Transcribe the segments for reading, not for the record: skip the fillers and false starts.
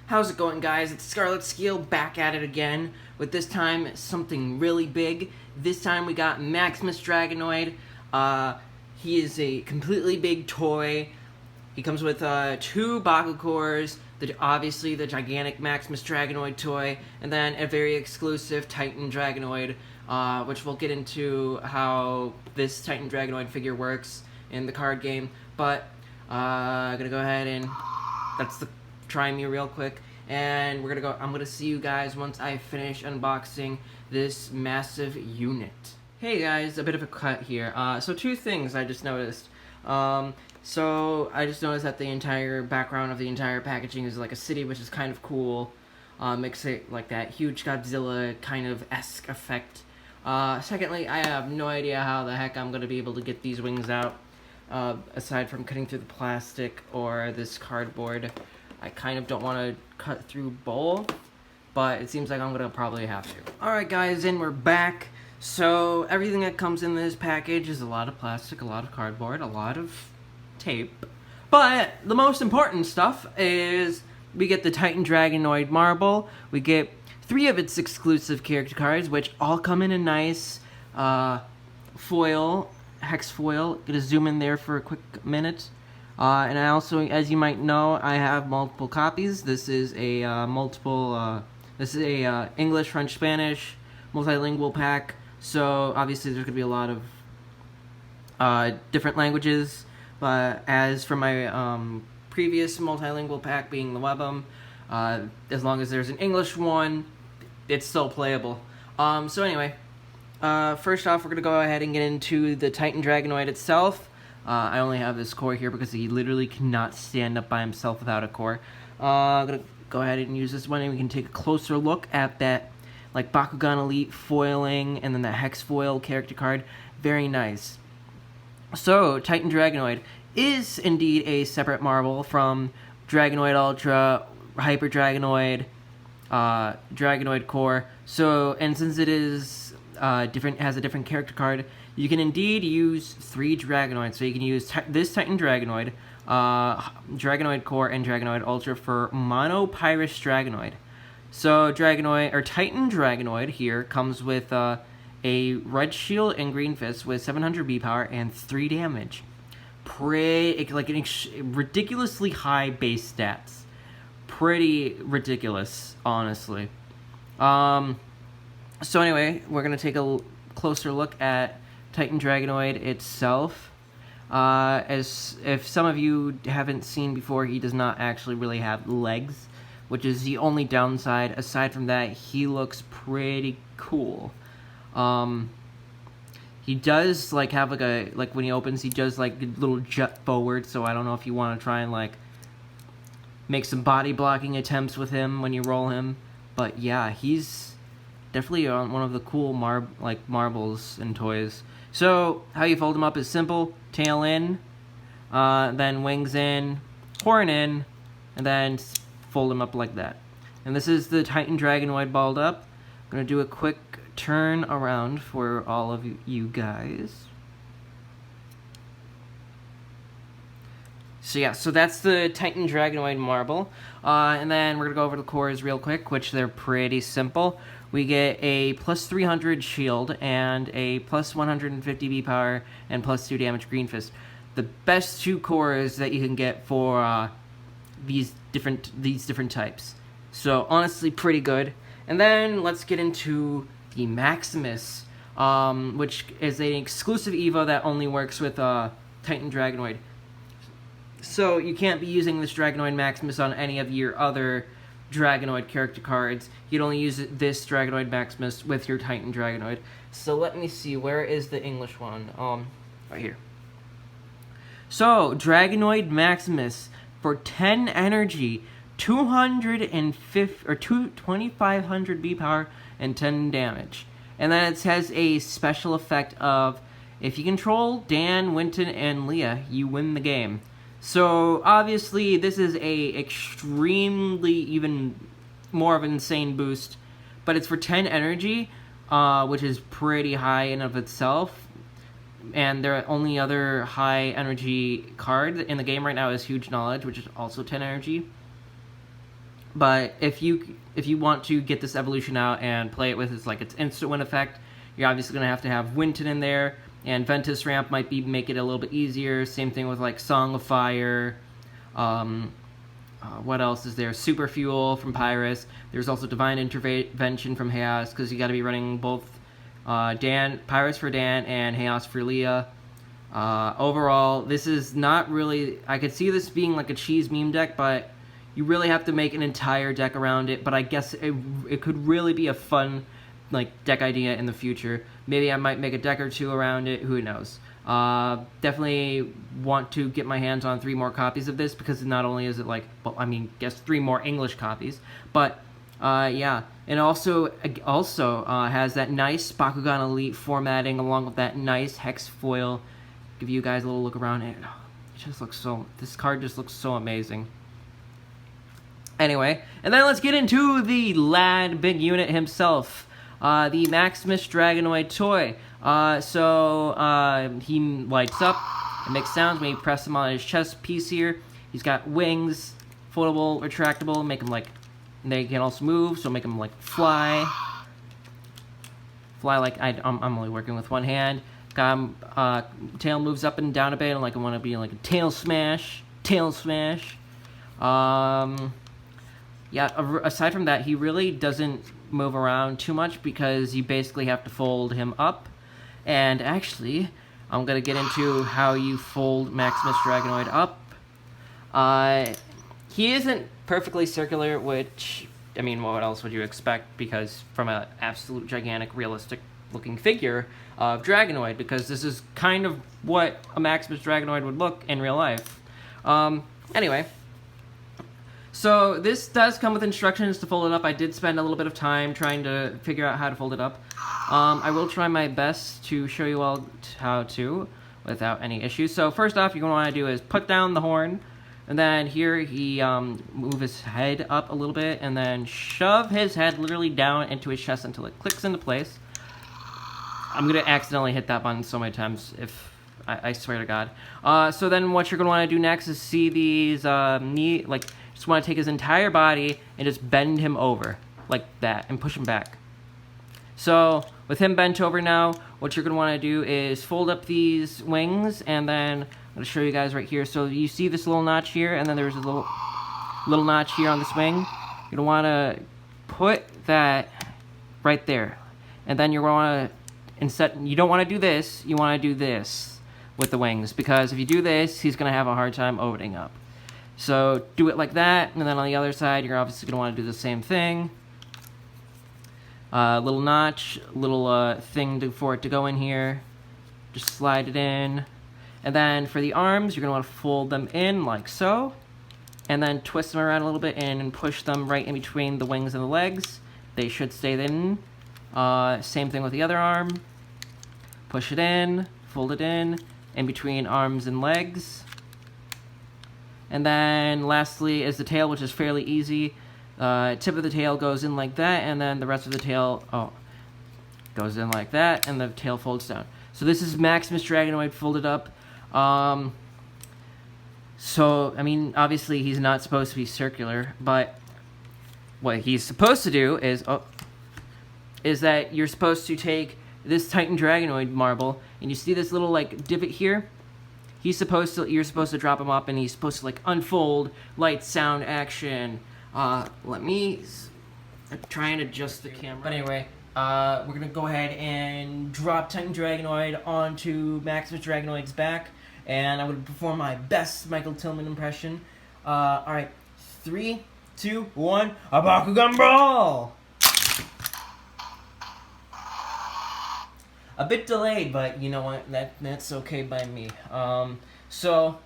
How's it going, guys? It's Scarlet Scale back at it again, with this time something really big. This time we got Maximus Dragonoid. He is a completely big toy. He comes with 2 Bakugan cores, obviously the gigantic Maximus Dragonoid toy, and then a very exclusive Titan Dragonoid, which we'll get into how this Titan Dragonoid figure works in the card game. But I'm gonna go ahead and try me real quick, and I'm gonna see you guys once I finish unboxing this massive unit. Hey guys, a bit of a cut here. So 2 things I just noticed. So I just noticed that the entire background of the entire packaging is like a city, which is kind of cool. Makes it like that huge Godzilla kind of esque effect. Secondly, I have no idea how the heck I'm gonna be able to get these wings out, aside from cutting through the plastic or this cardboard. I kind of don't want to cut through both, but it seems like I'm gonna probably have to. Alright guys, and we're back. So everything that comes in this package is a lot of plastic, a lot of cardboard, a lot of tape. But the most important stuff is we get the Titan Dragonoid marble. We get 3 of its exclusive character cards, which all come in a nice foil, hex foil. Gonna zoom in there for a quick minute. And I also, as you might know, I have multiple copies. This is a English, French, Spanish multilingual pack. So obviously there's gonna be a lot of different languages. But as for my previous multilingual pack, being the Webum, as long as there's an English one, it's still playable. So anyway, first off, we're gonna go ahead and get into the Titan Dragonoid itself. I only have this core here because he literally cannot stand up by himself without a core. I'm gonna go ahead and use this one, and we can take a closer look at that, like, Bakugan Elite foiling, and then the hex foil character card. Very nice. So, Titan Dragonoid is indeed a separate marble from Dragonoid Ultra, Hyper Dragonoid, Dragonoid Core. So, and since it is has a different character card, you can indeed use 3 Dragonoids. So you can use this Titan Dragonoid, Dragonoid Core, and Dragonoid Ultra for Mono Pyrus Dragonoid. So Dragonoid, or Titan Dragonoid here, comes with a red shield and green fist with 700 B power and 3 damage. Like ridiculously high base stats. Pretty ridiculous, honestly. So anyway, we're gonna take a closer look at Titan Dragonoid itself. As if some of you haven't seen before, he does not actually really have legs, which is the only downside. Aside from that, he looks pretty cool. He does like have like when he opens, he does like a little jut forward. So I don't know if you want to try and like make some body blocking attempts with him when you roll him. But yeah, he's definitely one of the cool marbles and toys. So how you fold them up is simple: tail in, then wings in, horn in, and then fold them up like that. And this is the Titan Dragonoid balled up. I'm gonna do a quick turn around for all of you guys. So yeah, so that's the Titan Dragonoid marble. And then we're gonna go over the cores real quick, which they're pretty simple. We get a plus 300 shield and a plus 150 B power and plus 2 damage green fist. The best 2 cores that you can get for these different types. So honestly, pretty good. And then let's get into the Maximus, which is an exclusive Evo that only works with Titan Dragonoid. So you can't be using this Dragonoid Maximus on any of your other Dragonoid character cards. You'd only use this Dragonoid Maximus with your Titan Dragonoid. So let me see, where is the English one? Right here. So Dragonoid Maximus for 10 energy, 2500 B power, and 10 damage. And then it has a special effect of, if you control Dan, Winton, and Leah, you win the game. So obviously this is a extremely even more of an insane boost, but it's for 10 energy, which is pretty high in of itself. And the only other high energy card in the game right now is Huge Knowledge, which is also 10 energy. But if you want to get this evolution out and play it with its instant win effect, you're obviously going to have Winton in there, and Ventus Ramp might make it a little bit easier. Same thing with like Song of Fire. What else is there? Super Fuel from Pyrus. There's also Divine Intervention from Chaos, because you got to be running both Pyrus for Dan and Chaos for Leah. Overall, this is not really... I could see this being like a cheese meme deck, but you really have to make an entire deck around it. But I guess it could really be a fun deck idea in the future. Maybe I might make a deck or two around it. Who knows? Definitely want to get my hands on 3 more copies of this, because not only is it guess 3 more English copies, but yeah, and also has that nice Bakugan Elite formatting along with that nice hex foil. Give you guys a little look around it. It just looks this card just looks so amazing. Anyway, and then let's get into the lad big unit himself, the Maximus Dragonoid toy. He lights up and makes sounds when you press him on his chest piece here. He's got wings, foldable, retractable, make him they can also move, so make him fly. I'm only working with one hand. Tail moves up and down a bit, and I want to be a tail smash. Yeah, aside from that, he really doesn't move around too much, because you basically have to fold him up. And actually, I'm going to get into how you fold Maximus Dragonoid up. He isn't perfectly circular, which, I mean, what else would you expect? Because from an absolute gigantic, realistic-looking figure of Dragonoid, because this is kind of what a Maximus Dragonoid would look in real life. Anyway, so this does come with instructions to fold it up. I did spend a little bit of time trying to figure out how to fold it up. I will try my best to show you all how to without any issues. So first off, you're going to want to do is put down the horn, and then here he move his head up a little bit, and then shove his head literally down into his chest until it clicks into place. I'm going to accidentally hit that button so many times, if I swear to God. So then what you're going to want to do next is see these just want to take his entire body and just bend him over like that and push him back. So with him bent over now, what you're going to want to do is fold up these wings, and then I'm going to show you guys right here. So you see this little notch here, and then there's a little notch here on this wing. You're going to want to put that right there. And then you're going to you don't want to do this, you want to do this with the wings, because if you do this, he's going to have a hard time opening up. So do it like that, and then on the other side, you're obviously going to want to do the same thing. Little notch, little thing for it to go in here. Just slide it in. And then for the arms, you're going to want to fold them in like so. And then twist them around a little bit and push them right in between the wings and the legs. They should stay in. Same thing with the other arm. Push it in, fold it in between arms and legs. And then lastly is the tail, which is fairly easy. Tip of the tail goes in like that, and then the rest of the tail goes in like that, and the tail folds down. So this is Maximus Dragonoid folded up. So, I mean, obviously he's not supposed to be circular, but what he's supposed to do is that you're supposed to take this Titan Dragonoid marble, and you see this little divot here? You're supposed to drop him up, and he's supposed to unfold, light, sound, action. Let me try and adjust the camera. But anyway, we're gonna go ahead and drop Titan Dragonoid onto Maximus Dragonoid's back, and I'm gonna perform my best Michael Tillman impression. Alright, 3, 2, 1, a Bakugan Brawl! A bit delayed, but you know what, that's okay by me. So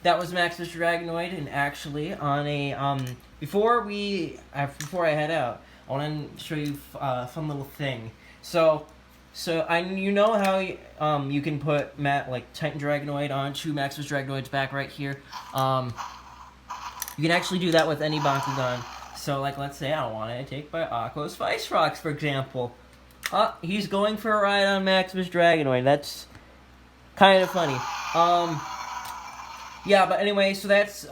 that was Maximus Dragonoid, and actually on a before I head out, I want to show you a fun little thing. So you know how you can put Titan Dragonoid onto Maximus Dragonoid's back right here. You can actually do that with any Bakugan. So let's say I want to take my Aqua Spice Rocks, for example. He's going for a ride on Maximus Dragonoid. That's kind of funny. Yeah, but anyway, so that's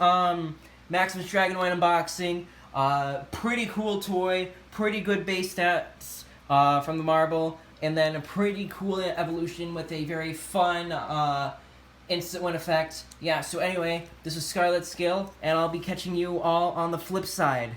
Maximus Dragonoid unboxing. Pretty cool toy, pretty good base stats from the marble, and then a pretty cool evolution with a very fun instant win effect. Yeah, so anyway, this is Scarlet Skill, and I'll be catching you all on the flip side.